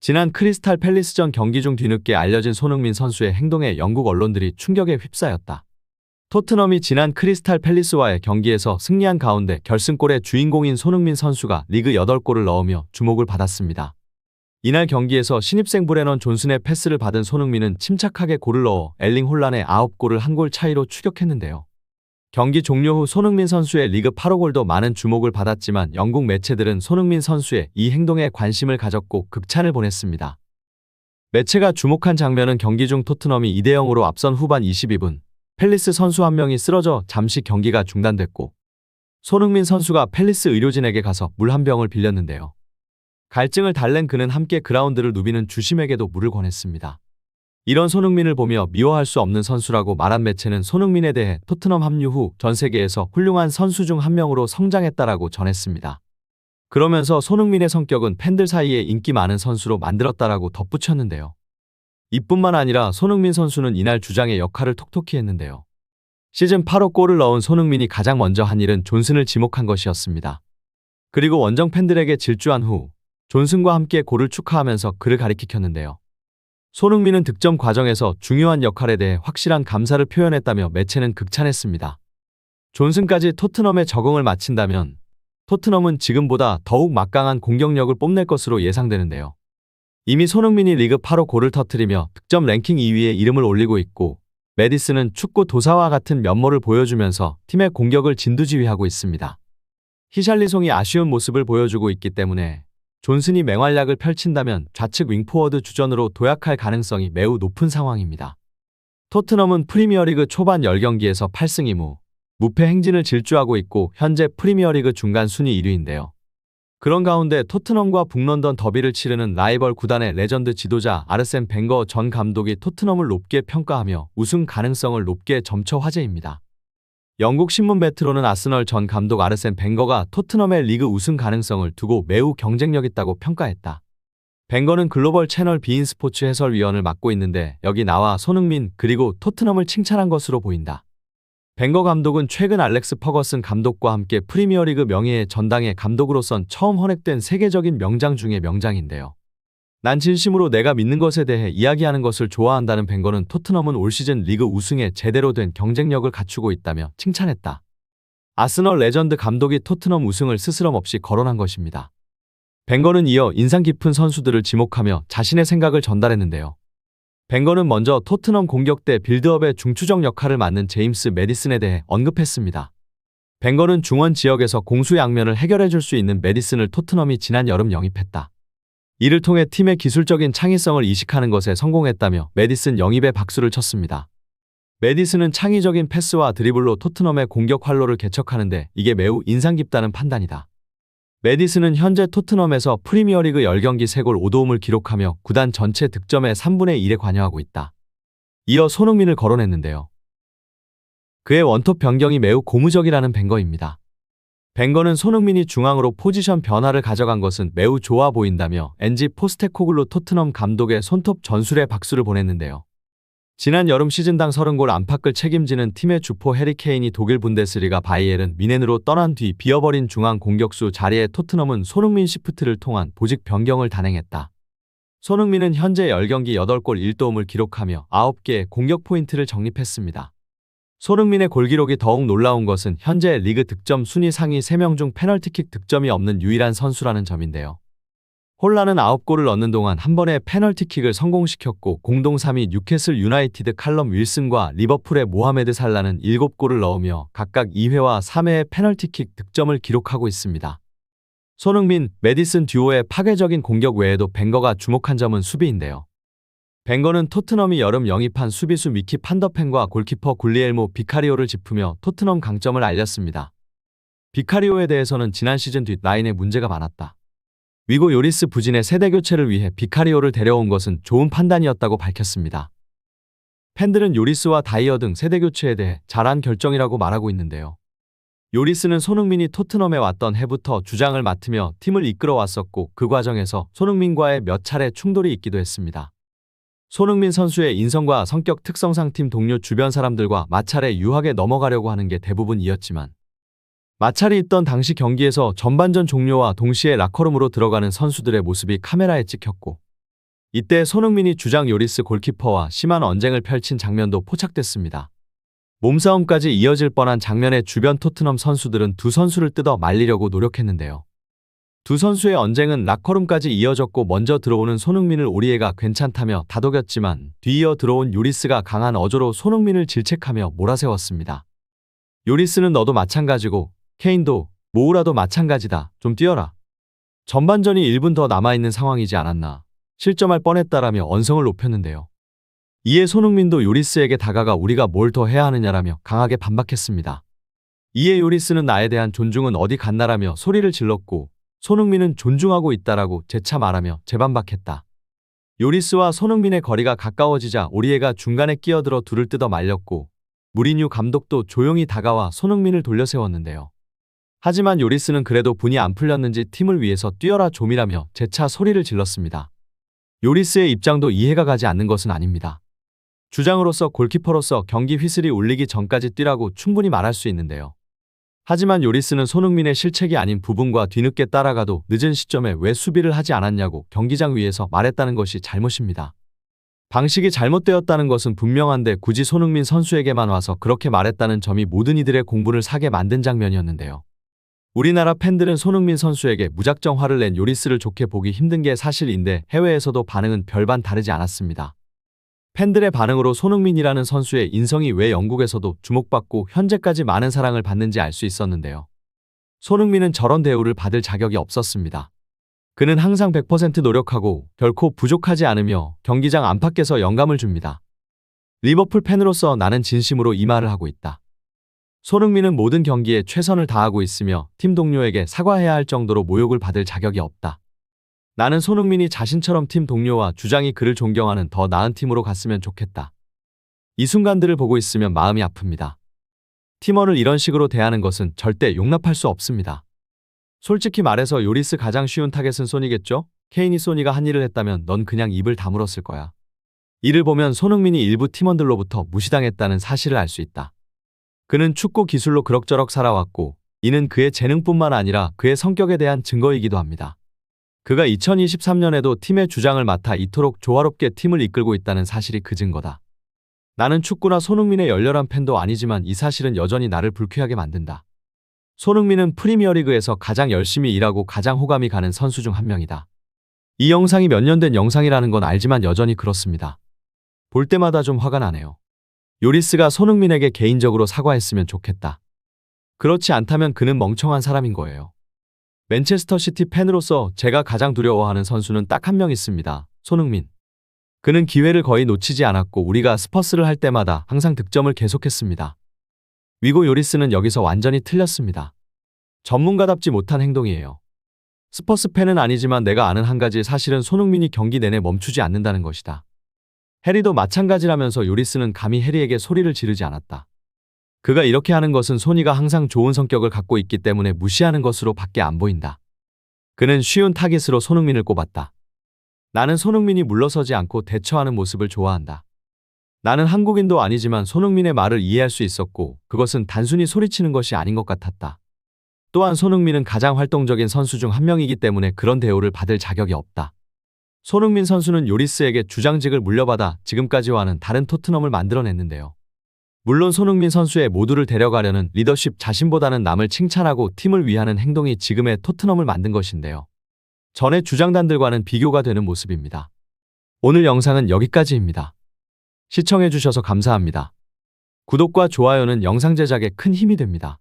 지난 크리스탈 팰리스전 경기 중 뒤늦게 알려진 손흥민 선수의 행동에 영국 언론들이 충격에 휩싸였다. 토트넘이 지난 크리스탈 팰리스와의 경기에서 승리한 가운데 결승골의 주인공인 손흥민 선수가 리그 8골을 넣으며 주목을 받았습니다. 이날 경기에서 신입생 브레넌 존슨의 패스를 받은 손흥민은 침착하게 골을 넣어 엘링 홀란의 9골을 한 골 차이로 추격했는데요. 경기 종료 후 손흥민 선수의 리그 8호 골도 많은 주목을 받았지만 영국 매체들은 손흥민 선수의 이 행동에 관심을 가졌고 극찬을 보냈습니다. 매체가 주목한 장면은 경기 중 토트넘이 2대0으로 앞선 후반 22분, 팰리스 선수 한 명이 쓰러져 잠시 경기가 중단됐고 손흥민 선수가 팰리스 의료진에게 가서 물 한 병을 빌렸는데요. 갈증을 달랜 그는 함께 그라운드를 누비는 주심에게도 물을 권했습니다. 이런 손흥민을 보며 미워할 수 없는 선수라고 말한 매체는 손흥민에 대해 토트넘 합류 후 전 세계에서 훌륭한 선수 중 한 명으로 성장했다라고 전했습니다. 그러면서 손흥민의 성격은 팬들 사이에 인기 많은 선수로 만들었다라고 덧붙였는데요. 이뿐만 아니라 손흥민 선수는 이날 주장의 역할을 톡톡히 했는데요. 시즌 8호 골을 넣은 손흥민이 가장 먼저 한 일은 존슨을 지목한 것이었습니다. 그리고 원정 팬들에게 질주한 후 존슨과 함께 골을 축하하면서 그를 가리키켰는데요. 손흥민은 득점 과정에서 중요한 역할에 대해 확실한 감사를 표현했다며 매체는 극찬했습니다. 존슨까지 토트넘에 적응을 마친다면 토트넘은 지금보다 더욱 막강한 공격력을 뽐낼 것으로 예상되는데요. 이미 손흥민이 리그 8호 골을 터뜨리며 득점 랭킹 2위에 이름을 올리고 있고 메디슨은 축구 도사와 같은 면모를 보여주면서 팀의 공격을 진두지휘하고 있습니다. 히샬리송이 아쉬운 모습을 보여주고 있기 때문에 존슨이 맹활약을 펼친다면 좌측 윙포워드 주전으로 도약할 가능성이 매우 높은 상황입니다. 토트넘은 프리미어리그 초반 10경기에서 8승 2무, 무패 행진을 질주하고 있고 현재 프리미어리그 중간 순위 1위인데요. 그런 가운데 토트넘과 북런던 더비를 치르는 라이벌 구단의 레전드 지도자 아르센 벵거 전 감독이 토트넘을 높게 평가하며 우승 가능성을 높게 점쳐 화제입니다. 영국 신문 메트로는 아스널 전 감독 아르센 벵거가 토트넘의 리그 우승 가능성을 두고 매우 경쟁력 있다고 평가했다. 벵거는 글로벌 채널 비인 스포츠 해설위원을 맡고 있는데 여기 나와 손흥민 그리고 토트넘을 칭찬한 것으로 보인다. 벵거 감독은 최근 알렉스 퍼거슨 감독과 함께 프리미어리그 명예의 전당의 감독으로선 처음 헌액된 세계적인 명장 중의 명장인데요. 난 진심으로 내가 믿는 것에 대해 이야기하는 것을 좋아한다는 벵거는 토트넘은 올 시즌 리그 우승에 제대로 된 경쟁력을 갖추고 있다며 칭찬했다. 아스널 레전드 감독이 토트넘 우승을 스스럼 없이 거론한 것입니다. 벵거는 이어 인상 깊은 선수들을 지목하며 자신의 생각을 전달했는데요. 벵거는 먼저 토트넘 공격대 빌드업의 중추적 역할을 맡는 제임스 메디슨에 대해 언급했습니다. 벵거는 중원 지역에서 공수양면을 해결해줄 수 있는 메디슨을 토트넘이 지난 여름 영입했다. 이를 통해 팀의 기술적인 창의성을 이식하는 것에 성공했다며 메디슨 영입에 박수를 쳤습니다. 메디슨은 창의적인 패스와 드리블로 토트넘의 공격 활로를 개척하는데 이게 매우 인상 깊다는 판단이다. 메디슨은 현재 토트넘에서 프리미어리그 10경기 3골 5도움을 기록하며 구단 전체 득점의 3분의 1에 관여하고 있다. 이어 손흥민을 거론했는데요. 그의 원톱 변경이 매우 고무적이라는 벵거입니다. 벵거는 손흥민이 중앙으로 포지션 변화를 가져간 것은 매우 좋아 보인다며 엔지 포스테코글루 토트넘 감독의 손톱 전술에 박수를 보냈는데요. 지난 여름 시즌당 30골 안팎을 책임지는 팀의 주포 해리 케인이 독일 분데스리가 바이에른 뮌헨으로 떠난 뒤 비어버린 중앙 공격수 자리에 토트넘은 손흥민 시프트를 통한 보직 변경을 단행했다. 손흥민은 현재 10경기 8골 1도움을 기록하며 9개의 공격 포인트를 적립했습니다. 손흥민의 골 기록이 더욱 놀라운 것은 현재 리그 득점 순위 상위 3명 중 페널티킥 득점이 없는 유일한 선수라는 점인데요. 홀란은 9골을 넣는 동안 한 번의 페널티킥을 성공시켰고 공동 3위 뉴캐슬 유나이티드 칼럼 윌슨과 리버풀의 모하메드 살라는 7골을 넣으며 각각 2회와 3회의 페널티킥 득점을 기록하고 있습니다. 손흥민, 메디슨 듀오의 파괴적인 공격 외에도 벵거가 주목한 점은 수비인데요. 벵거는 토트넘이 여름 영입한 수비수 미키 판더펜과 골키퍼 굴리엘모 비카리오를 짚으며 토트넘 강점을 알렸습니다. 비카리오에 대해서는 지난 시즌 뒷라인에 문제가 많았다. 위고 요리스 부진의 세대 교체를 위해 비카리오를 데려온 것은 좋은 판단이었다고 밝혔습니다. 팬들은 요리스와 다이어 등 세대 교체에 대해 잘한 결정이라고 말하고 있는데요. 요리스는 손흥민이 토트넘에 왔던 해부터 주장을 맡으며 팀을 이끌어왔었고 그 과정에서 손흥민과의 몇 차례 충돌이 있기도 했습니다. 손흥민 선수의 인성과 성격 특성상 팀 동료 주변 사람들과 마찰에 유하게 넘어가려고 하는 게 대부분이었지만 마찰이 있던 당시 경기에서 전반전 종료와 동시에 라커룸으로 들어가는 선수들의 모습이 카메라에 찍혔고 이때 손흥민이 주장 요리스 골키퍼와 심한 언쟁을 펼친 장면도 포착됐습니다. 몸싸움까지 이어질 뻔한 장면에 주변 토트넘 선수들은 두 선수를 뜯어 말리려고 노력했는데요. 두 선수의 언쟁은 라커룸까지 이어졌고 먼저 들어오는 손흥민을 오리에가 괜찮다며 다독였지만 뒤이어 들어온 요리스가 강한 어조로 손흥민을 질책하며 몰아세웠습니다. 요리스는 너도 마찬가지고 케인도 모우라도 마찬가지다. 좀 뛰어라. 전반전이 1분 더 남아있는 상황이지 않았나. 실점할 뻔했다라며 언성을 높였는데요. 이에 손흥민도 요리스에게 다가가 우리가 뭘 더 해야 하느냐라며 강하게 반박했습니다. 이에 요리스는 나에 대한 존중은 어디 갔나라며 소리를 질렀고 손흥민은 존중하고 있다라고 재차 말하며 재반박했다. 요리스와 손흥민의 거리가 가까워지자 오리에가 중간에 끼어들어 둘을 뜯어 말렸고 무리뉴 감독도 조용히 다가와 손흥민을 돌려세웠는데요. 하지만 요리스는 그래도 분이 안 풀렸는지 팀을 위해서 뛰어라 좀이라며 재차 소리를 질렀습니다. 요리스의 입장도 이해가 가지 않는 것은 아닙니다. 주장으로서 골키퍼로서 경기 휘슬이 울리기 전까지 뛰라고 충분히 말할 수 있는데요. 하지만 요리스는 손흥민의 실책이 아닌 부분과 뒤늦게 따라가도 늦은 시점에 왜 수비를 하지 않았냐고 경기장 위에서 말했다는 것이 잘못입니다. 방식이 잘못되었다는 것은 분명한데 굳이 손흥민 선수에게만 와서 그렇게 말했다는 점이 모든 이들의 공분을 사게 만든 장면이었는데요. 우리나라 팬들은 손흥민 선수에게 무작정 화를 낸 요리스를 좋게 보기 힘든 게 사실인데 해외에서도 반응은 별반 다르지 않았습니다. 팬들의 반응으로 손흥민이라는 선수의 인성이 왜 영국에서도 주목받고 현재까지 많은 사랑을 받는지 알 수 있었는데요. 손흥민은 저런 대우를 받을 자격이 없었습니다. 그는 항상 100% 노력하고 결코 부족하지 않으며 경기장 안팎에서 영감을 줍니다. 리버풀 팬으로서 나는 진심으로 이 말을 하고 있다. 손흥민은 모든 경기에 최선을 다하고 있으며 팀 동료에게 사과해야 할 정도로 모욕을 받을 자격이 없다. 나는 손흥민이 자신처럼 팀 동료와 주장이 그를 존경하는 더 나은 팀으로 갔으면 좋겠다. 이 순간들을 보고 있으면 마음이 아픕니다. 팀원을 이런 식으로 대하는 것은 절대 용납할 수 없습니다. 솔직히 말해서 요리스 가장 쉬운 타겟은 소니겠죠? 케인이 소니가 한 일을 했다면 넌 그냥 입을 다물었을 거야. 이를 보면 손흥민이 일부 팀원들로부터 무시당했다는 사실을 알 수 있다. 그는 축구 기술로 그럭저럭 살아왔고 이는 그의 재능뿐만 아니라 그의 성격에 대한 증거이기도 합니다. 그가 2023년에도 팀의 주장을 맡아 이토록 조화롭게 팀을 이끌고 있다는 사실이 그 증거다. 나는 축구나 손흥민의 열렬한 팬도 아니지만 이 사실은 여전히 나를 불쾌하게 만든다. 손흥민은 프리미어리그에서 가장 열심히 일하고 가장 호감이 가는 선수 중 한 명이다. 이 영상이 몇 년 된 영상이라는 건 알지만 여전히 그렇습니다. 볼 때마다 좀 화가 나네요. 요리스가 손흥민에게 개인적으로 사과했으면 좋겠다. 그렇지 않다면 그는 멍청한 사람인 거예요. 맨체스터 시티 팬으로서 제가 가장 두려워하는 선수는 딱 한 명 있습니다. 손흥민. 그는 기회를 거의 놓치지 않았고 우리가 스퍼스를 할 때마다 항상 득점을 계속했습니다. 위고 요리스는 여기서 완전히 틀렸습니다. 전문가답지 못한 행동이에요. 스퍼스 팬은 아니지만 내가 아는 한 가지 사실은 손흥민이 경기 내내 멈추지 않는다는 것이다. 해리도 마찬가지라면서 요리스는 감히 해리에게 소리를 지르지 않았다. 그가 이렇게 하는 것은 소니가 항상 좋은 성격을 갖고 있기 때문에 무시하는 것으로 밖에 안 보인다. 그는 쉬운 타깃으로 손흥민을 꼽았다. 나는 손흥민이 물러서지 않고 대처하는 모습을 좋아한다. 나는 한국인도 아니지만 손흥민의 말을 이해할 수 있었고 그것은 단순히 소리치는 것이 아닌 것 같았다. 또한 손흥민은 가장 활동적인 선수 중 한 명이기 때문에 그런 대우를 받을 자격이 없다. 손흥민 선수는 요리스에게 주장직을 물려받아 지금까지와는 다른 토트넘을 만들어냈는데요. 물론 손흥민 선수의 모두를 데려가려는 리더십 자신보다는 남을 칭찬하고 팀을 위하는 행동이 지금의 토트넘을 만든 것인데요. 전의 주장단들과는 비교가 되는 모습입니다. 오늘 영상은 여기까지입니다. 시청해주셔서 감사합니다. 구독과 좋아요는 영상 제작에 큰 힘이 됩니다.